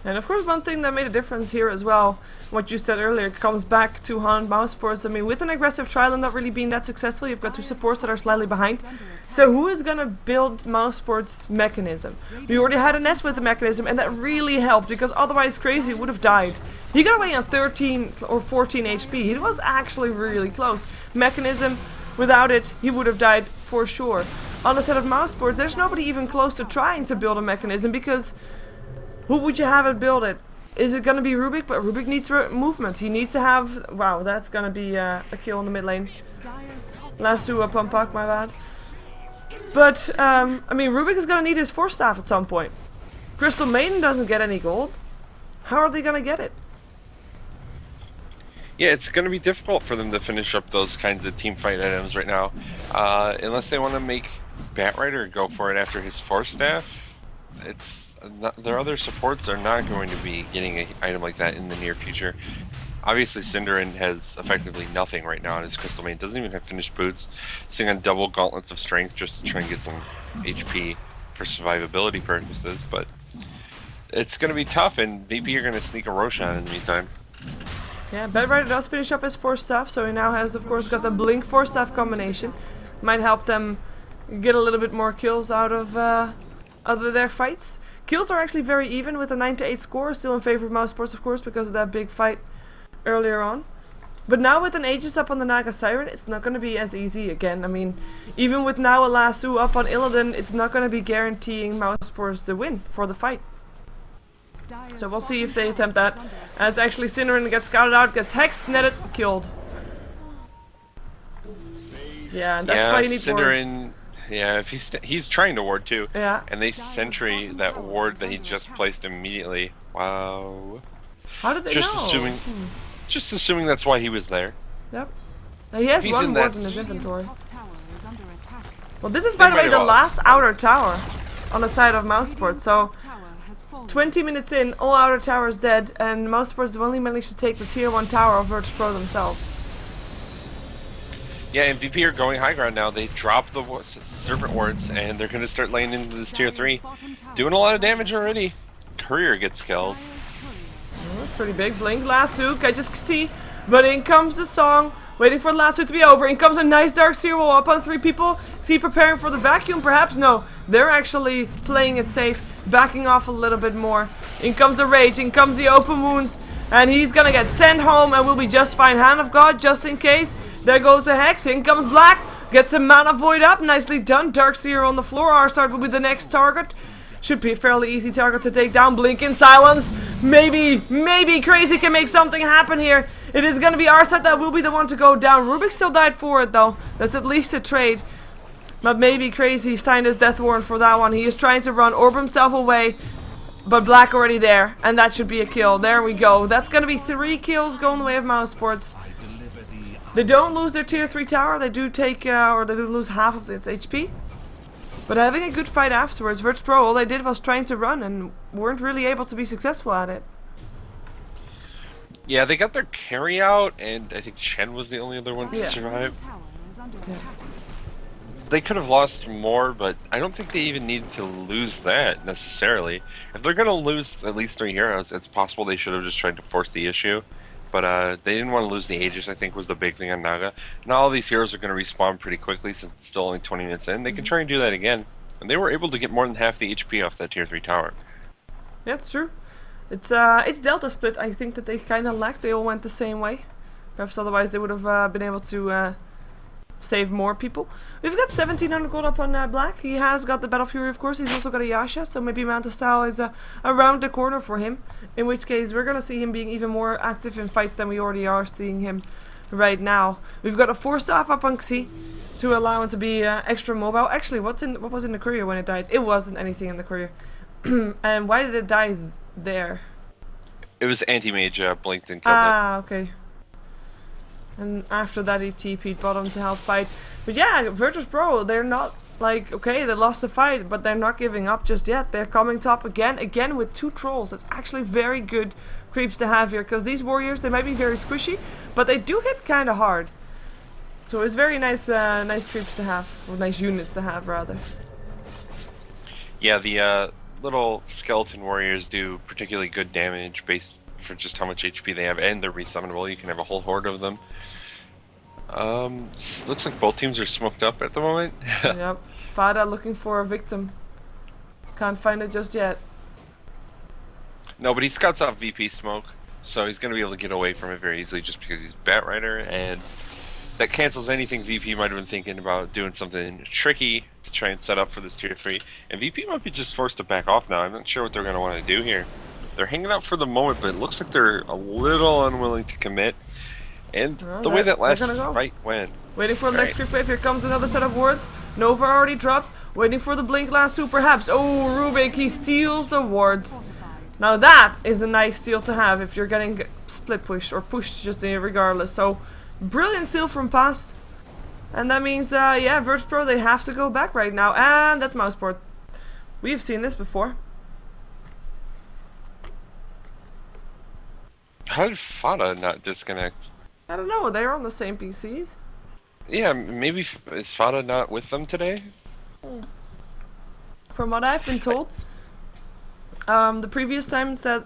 And of course, one thing that made a difference here as well, what you said earlier, comes back to haunt Mousesports. I mean, with an aggressive trial and not really being that successful, you've got 2 supports that are slightly behind. So who is gonna build Mousesports' mechanism? We already had a nest with the mechanism, and that really helped, because otherwise Crazy would have died. He got away on 13 or 14 HP. It was actually really close. Mechanism, without it, he would have died for sure. On the side of Mousesports, there's nobody even close to trying to build a mechanism, because who would you have it build it? Is it gonna be Rubik? But Rubik needs movement. He needs to have... Wow, that's gonna be a kill in the mid lane. Lasso up on Puck, my bad. But, I mean, Rubik is gonna need his Force Staff at some point. Crystal Maiden doesn't get any gold. How are they gonna get it? Yeah, it's going to be difficult for them to finish up those kinds of team fight items right now. Unless they want to make Batrider go for it after his Force Staff. It's not, their other supports are not going to be getting an item like that in the near future. Obviously, Cinderin has effectively nothing right now on his Crystal Main. Doesn't even have finished boots. Sitting on double gauntlets of strength just to try and get some HP for survivability purposes. But it's going to be tough, and VP are going to sneak a Roshan in the meantime. Yeah, Batrider does finish up his Force Staff, so he now has, of course, got the Blink Force Staff combination. Might help them get a little bit more kills out of their fights. Kills are actually very even with a 9-8 score, still in favor of Mousesports, of course, because of that big fight earlier on. But now with an Aegis up on the Naga Siren, it's not going to be as easy again. I mean, even with now a Lasso up on Illidan, it's not going to be guaranteeing Mousesports the win for the fight. So we'll see if they attempt that. As actually Cinderin gets scouted out, gets hexed, netted, killed. Yeah, and that's why you need Cinderin, wards. yeah, if he's trying to ward too. Yeah. And they sentry that ward that he just placed immediately. Wow. How did they know? Just assuming that's why he was there. Yep. Now he has He's one in ward that in his inventory. Top tower is under attack. Well, this is by the way very the well. last outer tower on the side of Mousesports. So Tower has fallen. 20 minutes in, all outer towers dead, and Mousesports have only managed to take the tier 1 tower of VirtusPro themselves. Yeah, and VP are going high ground now. They drop the Serpent Wards, and they're going to start laying into this tier 3. Doing a lot of damage already. Courier gets killed. Oh, that's pretty big. Blink, Lasso, I just see. But in comes the song, waiting for the Lasso to be over. In comes a nice Dark Seer wall up on 3 people. Is he preparing for the vacuum? Perhaps? No. They're actually playing it safe, backing off a little bit more. In comes the Rage, in comes the Open Wounds, and he's gonna get sent home and will be just fine. Hand of God, just in case. There goes the Hex, in comes Black. Gets the Mana Void up. Nicely done. Darkseer on the floor. Arsart will be the next target. Should be a fairly easy target to take down. Blink in silence. Maybe Crazy can make something happen here. It is going to be Arsart that will be the one to go down. Rubik still died for it though. That's at least a trade. But maybe Crazy signed his death warrant for that one. He is trying to orb himself away. But Black already there. And that should be a kill. There we go. That's going to be 3 kills going the way of Mousesports. They don't lose their tier 3 tower. They do take, or they do lose half of its HP. But having a good fight afterwards. VirtusPro, all they did was trying to run and weren't really able to be successful at it. Yeah, they got their carry out, and I think Chen was the only other one to survive. Yeah. They could have lost more, but I don't think they even needed to lose that necessarily. If they're gonna lose at least 3 heroes, it's possible they should have just tried to force the issue. But they didn't want to lose the Aegis, I think, was the big thing on Naga. Now all these heroes are going to respawn pretty quickly since it's still only 20 minutes in. They can try and do that again. And they were able to get more than half the HP off that tier 3 tower. Yeah, it's true. It's Delta split, I think, that they kind of lacked. They all went the same way. Perhaps otherwise they would have been able to save more people. We've got 1700 gold up on Black. He has got the Battle Fury, of course. He's also got a Yasha, so maybe Manta Style is around the corner for him. In which case, we're going to see him being even more active in fights than we already are seeing him right now. We've got a 4-staff up on Xi to allow him to be extra mobile. Actually, what was in the courier when it died? It wasn't anything in the courier. And why did it die there? It was anti-mage blinked and killed it. Ah, okay. And after that he TP'd bottom to help fight. But yeah, VirtusPro, they're not like, okay, they lost the fight, but they're not giving up just yet. They're coming top again with 2 trolls. That's actually very good creeps to have here, because these warriors, they might be very squishy, but they do hit kind of hard. So it's very nice, nice creeps to have, or nice units to have rather. Yeah, the little skeleton warriors do particularly good damage based for just how much HP they have, and they're resummonable. You can have a whole horde of them. Looks like both teams are smoked up at the moment. Yep. Fada looking for a victim. Can't find it just yet. No, but he scouts out VP smoke, so he's going to be able to get away from it very easily just because he's Batrider, and that cancels anything VP might have been thinking about doing something tricky to try and set up for this tier 3. And VP might be just forced to back off now. I'm not sure what they're going to want to do here. They're hanging out for the moment, but it looks like they're a little unwilling to commit. And the way that last fight went. Waiting for the next creep wave. Here comes another set of wards. Nova already dropped. Waiting for the blink last two perhaps. Oh, Rubik, he steals the wards. Now that is a nice steal to have if you're getting split pushed or pushed just regardless. So, brilliant steal from Pass. And that means, yeah, VirtusPro, they have to go back right now. And that's Mousesports. We've seen this before. How did Fada not disconnect? I don't know, they're on the same PCs. Yeah, maybe is Fada not with them today? From what I've been told, the previous times that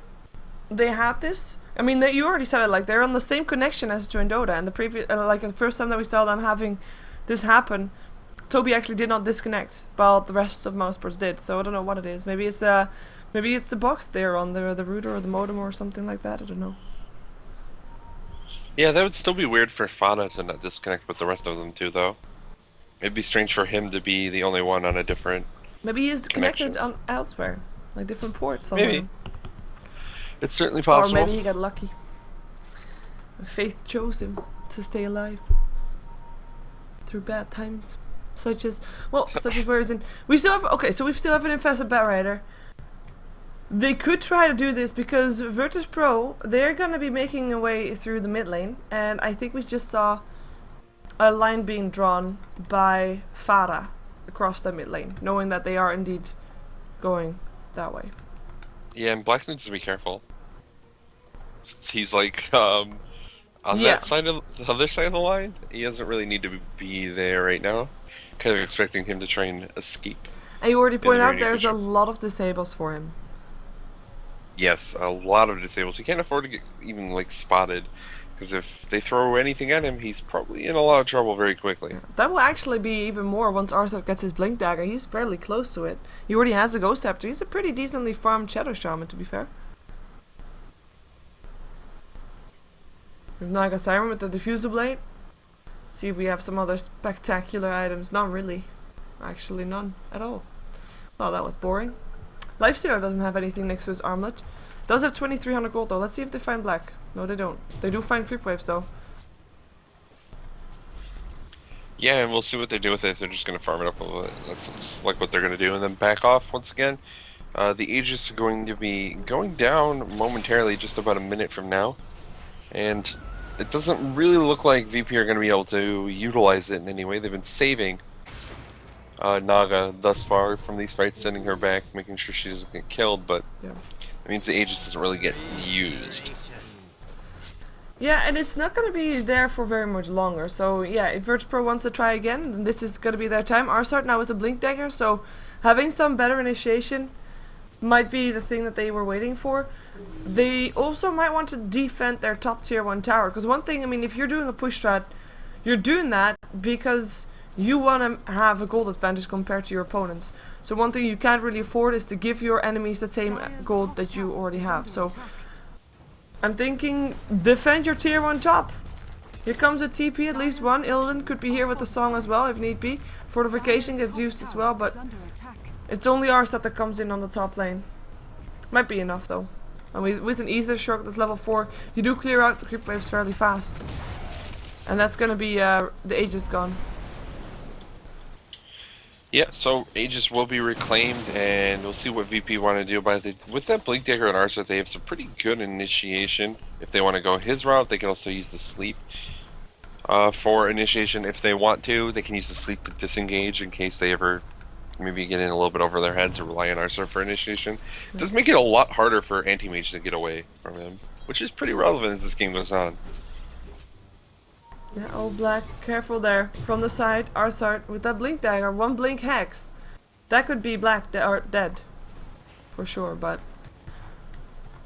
they had this, I mean, you already said it, like, they're on the same connection as during Dota, and the previous, like, the first time that we saw them having this happen, Toby actually did not disconnect, while the rest of Mousesports did, so I don't know what it is. Maybe it's the box they're on, the router or the modem or something like that, I don't know. Yeah, that would still be weird for Fada to not disconnect with the rest of them too, though. It'd be strange for him to be the only one on a different Maybe he's connected on elsewhere, like different ports somewhere. Maybe. It's certainly possible. Or maybe he got lucky. Faith chose him to stay alive through bad times, such as where he's in. We still have we still have an infested Batrider. They could try to do this because VirtusPro, they're gonna be making a way through the mid lane, and I think we just saw a line being drawn by Fada across the mid lane, knowing that they are indeed going that way. Yeah, and Black needs to be careful. He's like on that side of the other side of the line. He doesn't really need to be there right now. Kind of expecting him to try and escape. And you already pointed out there's a lot of disables for him. Yes, a lot of disables. He can't afford to get even like spotted, because if they throw anything at him, he's probably in a lot of trouble very quickly. That will actually be even more once Arsart gets his Blink Dagger. He's fairly close to it. He already has a Ghost Scepter. He's a pretty decently farmed Shadow Shaman, to be fair. We've Naga Siren with the Diffuser Blade. See if we have some other spectacular items. Not really. Actually, none at all. Well, that was boring. Lifestealer doesn't have anything next to his armlet. Does have 2300 gold though. Let's see if they find black. No, they don't. They do find creep waves though. Yeah, and we'll see what they do with it. If they're just going to farm it up a little bit. That looks like what they're going to do, and then back off once again. The Aegis is going to be going down momentarily, just about a minute from now. And it doesn't really look like VP are going to be able to utilize it in any way. They've been saving Naga thus far from these fights, sending her back, making sure she doesn't get killed, but Yeah. that means the Aegis doesn't really get used. Yeah, and it's not going to be there for very much longer. So yeah, if VirtusPro wants to try again, then this is going to be their time. Arsart now with the Blink Dagger, so having some better initiation might be the thing that they were waiting for. They also might want to defend their top tier 1 tower, because one thing, I mean, if you're doing a push strat, you're doing that because you want to have a gold advantage compared to your opponents. So one thing you can't really afford is to give your enemies the same gold that you already have. So I'm thinking defend your tier 1 top. Here comes a TP, at least one. Illidan could be here with the song as well if need be. Fortification gets used as well, but it's only Arsat that comes in on the top lane. Might be enough though. And with an Ether Shock that's level 4, you do clear out the creep waves fairly fast. And that's gonna be the Aegis gone. Yeah, so Aegis will be reclaimed, and we'll see what VP want to do about it. With that Blink Dagger and Arsat, they have some pretty good initiation. If they want to go his route, they can also use the sleep for initiation. If they want to, they can use the sleep to disengage in case they ever maybe get in a little bit over their heads or rely on Arsat for initiation. It does make it a lot harder for Anti-Mage to get away from him, which is pretty relevant as this game goes on. Yeah, oh black, careful there. From the side, Arsart with that Blink Dagger, 1 Blink Hex. That could be black dead. For sure, but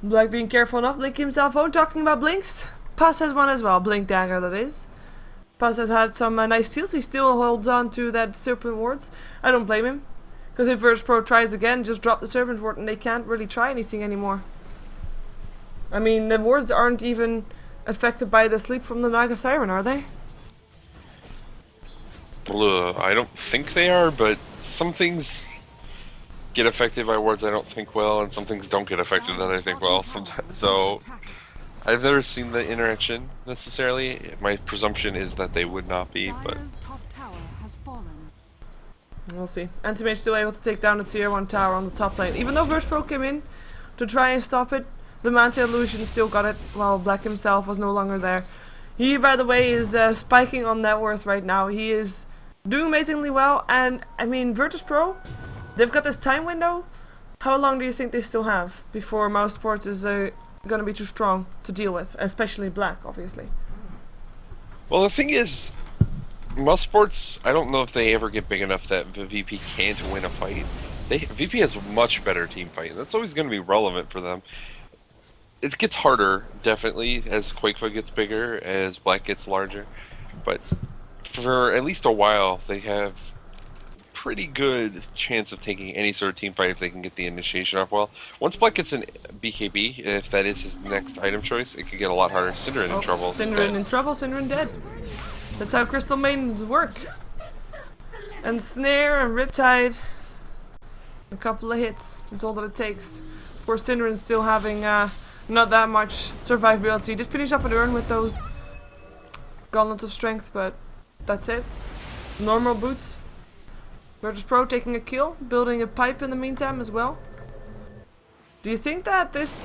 black being careful enough, Blink himself on talking about blinks. Paz has one as well, Blink Dagger that is. Paz has had some nice steals, he still holds on to that Serpent Wards. I don't blame him. Because if VirtusPro tries again, just drop the Serpent Ward and they can't really try anything anymore. I mean, the wards aren't even affected by the sleep from the Naga Siren, are they? I don't think they are, but some things get affected by wards I don't think will, and some things don't get affected that I think will sometimes. So I've never seen the interaction necessarily. My presumption is that they would not be, but we'll see. Anti-Mage still able to take down the tier 1 tower on the top lane. Even though VirtusPro came in to try and stop it, the Manta Illusion still got it while Black himself was no longer there. He, by the way, is spiking on net worth right now. He is doing amazingly well, and I mean, VirtusPro, they've got this time window. How long do you think they still have before Mousesports is gonna be too strong to deal with, especially Black, obviously? Well, the thing is, Mousesports, I don't know if they ever get big enough that the VP can't win a fight. VP has a much better team fight, and that's always going to be relevant for them. It gets harder, definitely, as Quakefoot gets bigger, as Black gets larger, but for at least a while, they have pretty good chance of taking any sort of team fight if they can get the initiation off well. Once Black gets an BKB, if that is his next item choice, it could get a lot harder. Synderen in trouble. Synderen in trouble, Synderen dead. That's how Crystal Maidens work. And Snare and Riptide. A couple of hits, that's all that it takes. Of course, Synderen's still having not that much survivability. Did finish up an urn with those gauntlets of strength, but that's it. Normal boots. VirtusPro taking a kill, building a pipe in the meantime as well. Do you think that this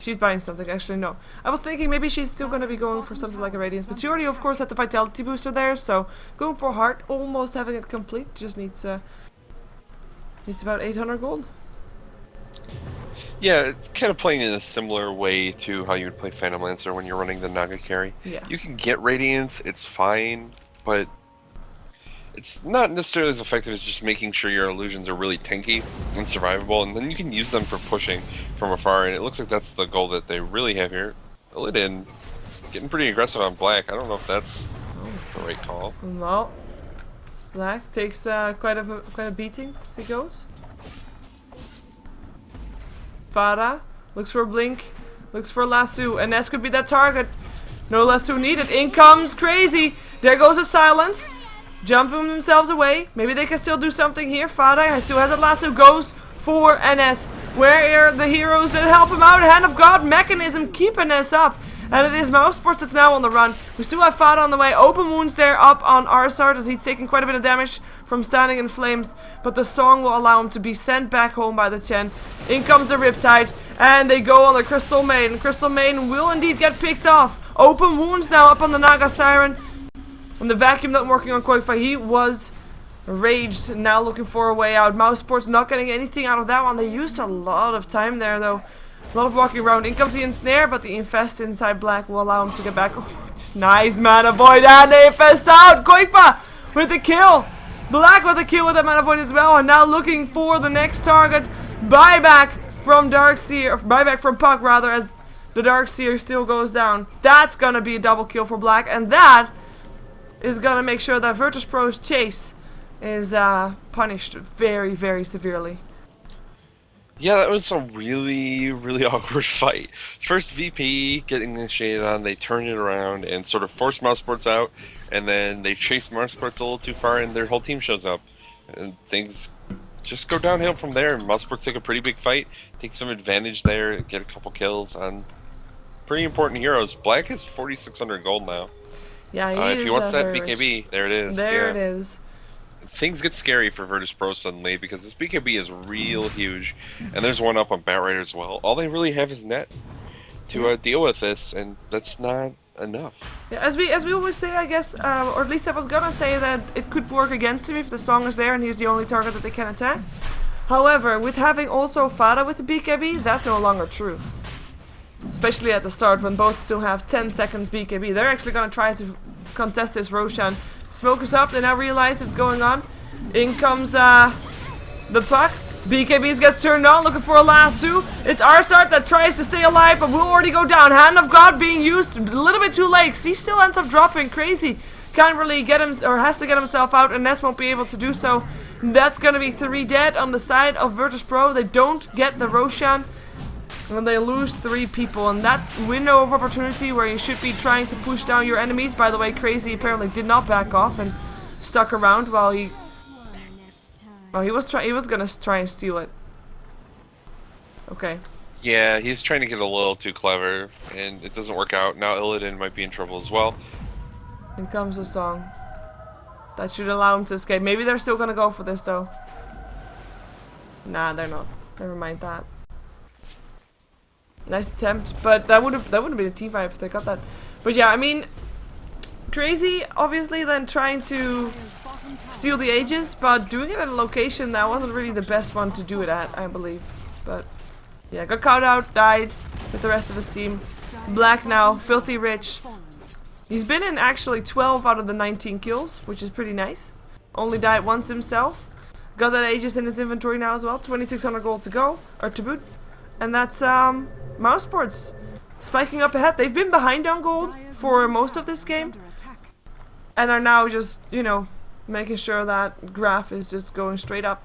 she's buying something? Actually, no. I was thinking maybe she's still going to be going for something like a Radiance, but she already, of course, had the Vitality booster there, so going for Heart, almost having it complete. Just needs about 800 gold. Yeah, it's kind of playing in a similar way to how you would play Phantom Lancer when you're running the Naga carry. Yeah. You can get Radiance, it's fine, but it's not necessarily as effective as just making sure your illusions are really tanky and survivable, and then you can use them for pushing from afar, and it looks like that's the goal that they really have here. Illidan getting pretty aggressive on Black. I don't know if that's the right call. Well, Black takes quite a beating as he goes. Farah looks for a blink, looks for a lasso, and Ness could be that target. No less who needed. In comes Crazy. There goes a silence. Jumping themselves away. Maybe they can still do something here. Fadai still has a lasso. Goes for NS. Where are the heroes that help him out? Hand of God, Mechanism, keep NS up. And it is Mousesports that's now on the run. We still have Fada on the way. Open wounds there up on Arsart as he's taking quite a bit of damage from standing in flames. But the song will allow him to be sent back home by the Chen. In comes the Riptide. And they go on the Crystal Maiden. Crystal Maiden will indeed get picked off. Open wounds now up on the Naga Siren. And the vacuum not working on Koifa. He was raged. Now looking for a way out. Mousesports not getting anything out of that one. They used a lot of time there though. A lot of walking around. In comes the Ensnare, but the Infest inside Black will allow him to get back. Oh, nice Mana Void, and they Infest out! Koipa with the kill! Black with the kill with the Mana Void as well, and now looking for the next target. Buyback from Darkseer, buyback from Puck rather, as the Darkseer still goes down. That's gonna be a double kill for Black, and that is gonna make sure that VirtusPro's chase is punished very, very severely. Yeah, that was a really, really awkward fight. First VP getting initiated on, they turned it around and sort of forced Mousesports out, and then they chased Mousesports a little too far and their whole team shows up. And things just go downhill from there. Mousesports took a pretty big fight, take some advantage there, get a couple kills on pretty important heroes. Black is 4,600 gold now. Yeah, if he wants that BKB, there it is. There it is. Things get scary for VirtusPro suddenly because this BKB is real huge, and there's one up on Batrider as well. All they really have is net to deal with this, and that's not enough. Yeah, as we always say, I guess, or at least I was gonna say that it could work against him if the song is there and he's the only target that they can attack. However, with having also Fada with the BKB, that's no longer true. Especially at the start when both still have 10 seconds BKB. They're actually gonna try to contest this Roshan. Smoke is up, they now realize it's going on. In comes the Puck. BKBs gets turned on, looking for a last two. It's Arsart that tries to stay alive, but will already go down. Hand of God being used a little bit too late. He still ends up dropping. Crazy. Can't really get him, or has to get himself out, and Ness won't be able to do so. That's gonna be 3 dead on the side of VirtusPro. They don't get the Roshan. And they lose 3 people, and that window of opportunity where you should be trying to push down your enemies. By the way, Crazy apparently did not back off and stuck around while he was gonna try and steal it. Okay. Yeah, he's trying to get a little too clever, and it doesn't work out. Now Illidan might be in trouble as well. In comes the song. That should allow him to escape. Maybe they're still gonna go for this though. Nah, they're not. Never mind that. Nice attempt, but that wouldn't have been a team fight if they got that. But yeah, I mean, Crazy obviously then trying to steal the Aegis, but doing it at a location that wasn't really the best one to do it at, I believe. But yeah, got caught out, died with the rest of his team. Black now, filthy rich. He's been in actually 12 out of the 19 kills, which is pretty nice. Only died once himself. Got that Aegis in his inventory now as well. 2,600 gold to go, or to boot. And that's Mousesports spiking up ahead. They've been behind on gold for most of this game, and are now just, you know, making sure that graph is just going straight up.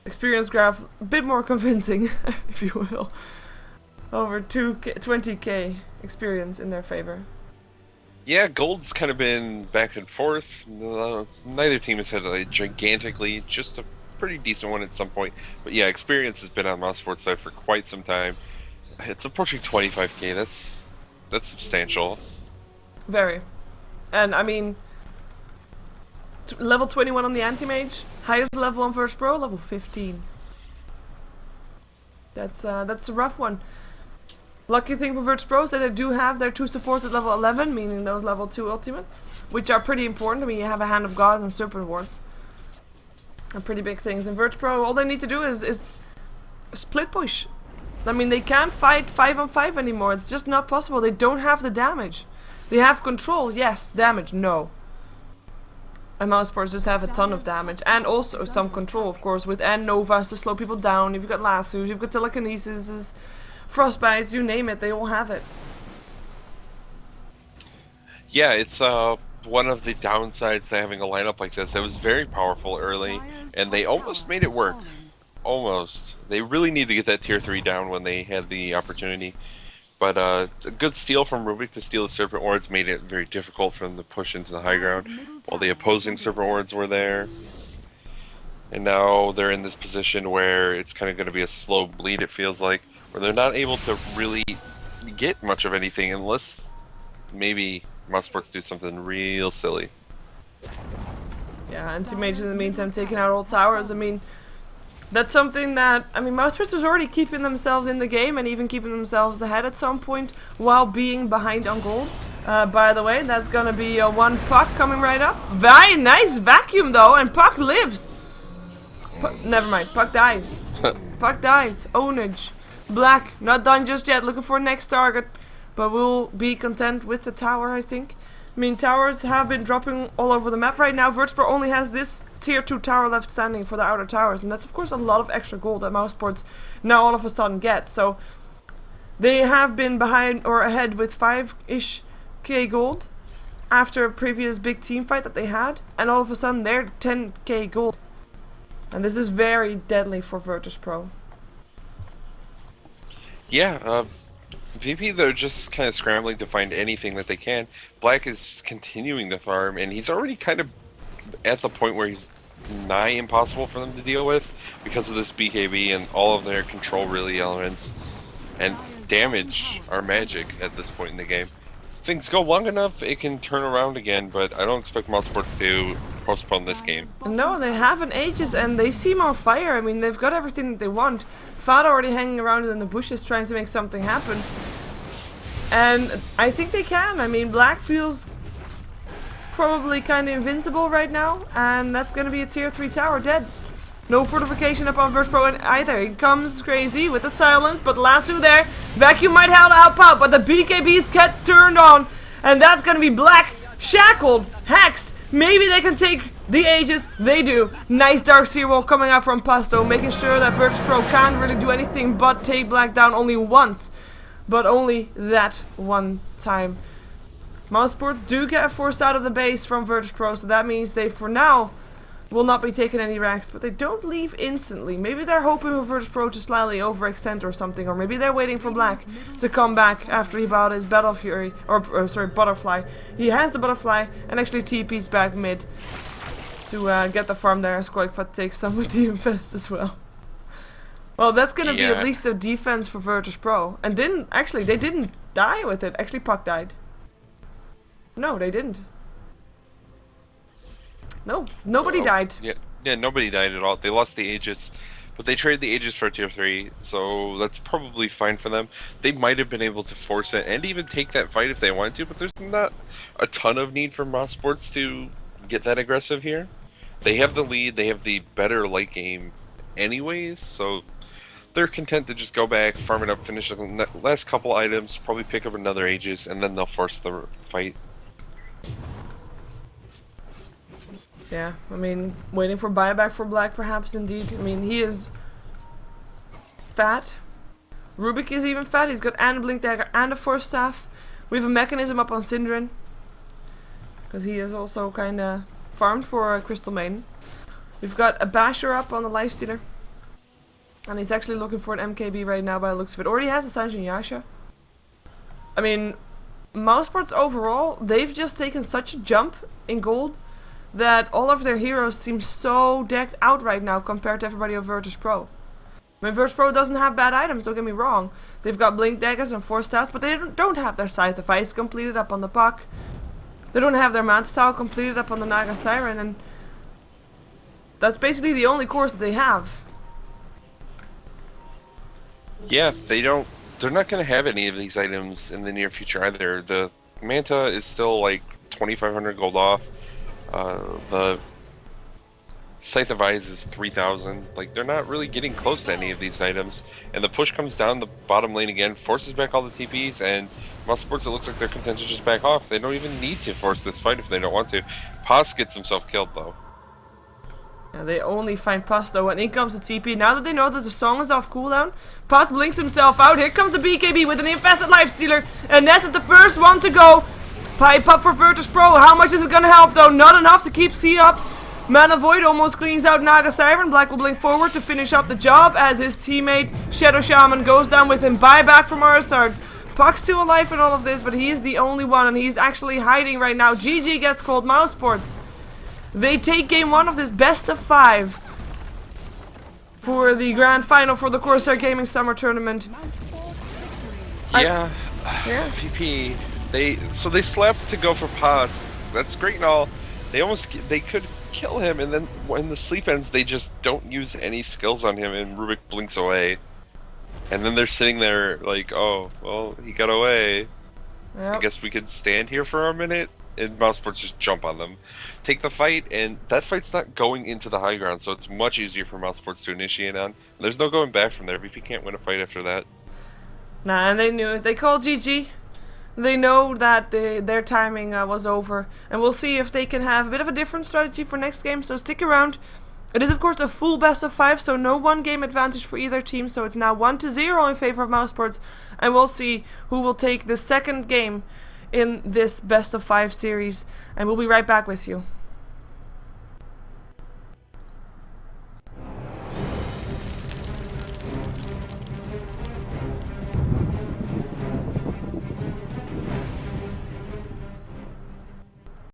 Experience graph, a bit more convincing, if you will. Over 20k experience in their favor. Yeah, gold's kind of been back and forth. Neither team has had a gigantic lead, just a pretty decent one at some point. But yeah, experience has been on Mousesports' side for quite some time. It's approaching 25k. That's substantial. Very. And I mean, level 21 on the anti-mage, highest level on VirtusPro, level 15. That's a rough one. Lucky thing for VirtusPro is that they do have their 2 supports at level 11, meaning those level 2 ultimates, which are pretty important. I mean, you have a Hand of God and Serpent Wards. Are pretty big things. In VirtusPro, all they need to do is split push. I mean, they can't fight 5 on 5 anymore. It's just not possible. They don't have the damage. They have control, yes. Damage, no. And Mousesports just have a ton of damage. And also some control, of course, with Novas to slow people down. You've got lassos, you've got telekinesis, frostbites, you name it, they all have it. Yeah, it's one of the downsides to having a lineup like this. It was very powerful early, and they almost made it work. Almost. They really need to get that tier 3 down when they had the opportunity. But a good steal from Rubik to steal the Serpent Wards made it very difficult for them to push into the high ground, while the opposing Serpent Wards were there. And now they're in this position where it's kind of going to be a slow bleed, it feels like, where they're not able to really get much of anything unless maybe Mousesports do something real silly. Yeah, and Teammates in the meantime taking out all towers. I mean, that's something that, I mean, Mousesports was already keeping themselves in the game and even keeping themselves ahead at some point while being behind on gold. By the way, that's gonna be one Puck coming right up. Very nice vacuum though, and Puck lives. Never mind, Puck dies. Puck dies. Ownage. Black, not done just yet, looking for next target. But we'll be content with the tower, I think. I mean, towers have been dropping all over the map right now. VirtusPro only has this tier 2 tower left standing for the outer towers. And that's of course a lot of extra gold that Mousesports now all of a sudden get. So they have been behind or ahead with 5-ish K gold after a previous big team fight that they had. And all of a sudden they're 10k gold. And this is very deadly for VirtusPro. Yeah, VP, they're just kind of scrambling to find anything that they can. Black is just continuing to farm, and he's already kind of at the point where he's nigh impossible for them to deal with because of this BKB and all of their control really elements. And damage are magic at this point in the game. If things go long enough, it can turn around again, but I don't expect Mousesports to postpone this game. No, they haven't ages and they seem on fire. I mean, they've got everything that they want. Fada already hanging around in the bushes trying to make something happen. And I think they can. I mean, Black feels probably kind of invincible right now. And that's going to be a tier 3 tower dead. No fortification up on VirtusPro either. He comes crazy with the silence, but Lasso there. Vacuum might help out, but the BKBs get turned on. And that's going to be Black, shackled, hexed. Maybe they can take the Aegis. They do. Nice Dark Seer Wall coming out from Pasto, making sure that VirtusPro can't really do anything but take Black down only once. But only that one time. Mousesports do get forced out of the base from VirtusPro, so that means they, for now, will not be taking any racks, but they don't leave instantly. Maybe they're hoping for VirtusPro to slightly overextend or something, or maybe they're waiting for Black to come back after he bought his Battle Fury, or sorry, Butterfly. He has the Butterfly and actually TP's back mid to get the farm there as Koikvat takes some with the Infest as well. Well, that's gonna be at least a defense for VirtusPro. And they didn't die with it. Actually, Puck died. No, they didn't. No, nobody died. Yeah, nobody died at all. They lost the Aegis, but they traded the Aegis for tier 3, so that's probably fine for them. They might have been able to force it and even take that fight if they wanted to, but there's not a ton of need for Mousesports to get that aggressive here. They have the lead, they have the better late game anyways, so they're content to just go back, farm it up, finish the last couple items, probably pick up another Aegis, and then they'll force the fight. Yeah, I mean, waiting for buyback for Black perhaps indeed. I mean, he is fat. Rubik is even fat. He's got and a Blink Dagger and a Force Staff. We have a Mechanism up on Synderen, because he is also kind of farmed for Crystal Maiden. We've got a Basher up on the Lifestealer. And he's actually looking for an MKB right now by the looks of it. Already has a Sanjin Yasha. I mean, Mousesports overall, they've just taken such a jump in gold that all of their heroes seem so decked out right now compared to everybody of VirtusPro. I mean, VirtusPro doesn't have bad items, don't get me wrong. They've got Blink Daggers and Force Staffs, but they don't have their Scythe of Ice completed up on the Puck. They don't have their Mantis Tower completed up on the Naga Siren, and that's basically the only cores that they have. Yeah, they're not going to have any of these items in the near future either. The Manta is still like 2,500 gold off. The Scythe of Eyes is 3,000. Like, they're not really getting close to any of these items. And the push comes down the bottom lane again, forces back all the TPs, and Mousesports, it looks like they're content to just back off. They don't even need to force this fight if they don't want to. Paz gets himself killed, though. Yeah, they only find Pasto, and in comes the TP. Now that they know that the song is off cooldown, Paz blinks himself out. Here comes the BKB with an infested Lifestealer, and Ness is the first one to go. Pipe up for VirtusPro. How much is it gonna help though? Not enough to keep C up. Mana Void almost cleans out Naga Siren. Black will blink forward to finish up the job as his teammate Shadow Shaman goes down with him. Buyback from Arsard. Puck's still alive in all of this, but he is the only one, and he's actually hiding right now. GG gets called. Mousesports. They take game 1 of this best of 5 for the grand final for the Corsair Gaming Summer Tournament. Yeah. Yeah. VP. They slapped to go for pass. That's great and all. They could kill him, and then when the sleep ends, they just don't use any skills on him, and Rubik blinks away. And then they're sitting there like, oh, well, he got away. Yep. I guess we could stand here for a minute, and Mousesports just jump on them. Take the fight, and that fight's not going into the high ground, so it's much easier for Mousesports to initiate on. There's no going back from there. VP can't win a fight after that. Nah, and they knew it. They called GG. They know that their timing was over, and we'll see if they can have a bit of a different strategy for next game, so stick around. It is of course a full best of 5, so no one game advantage for either team, so it's now 1-0 in favor of Mousesports, and we'll see who will take the second game in this best of 5 series, and we'll be right back with you.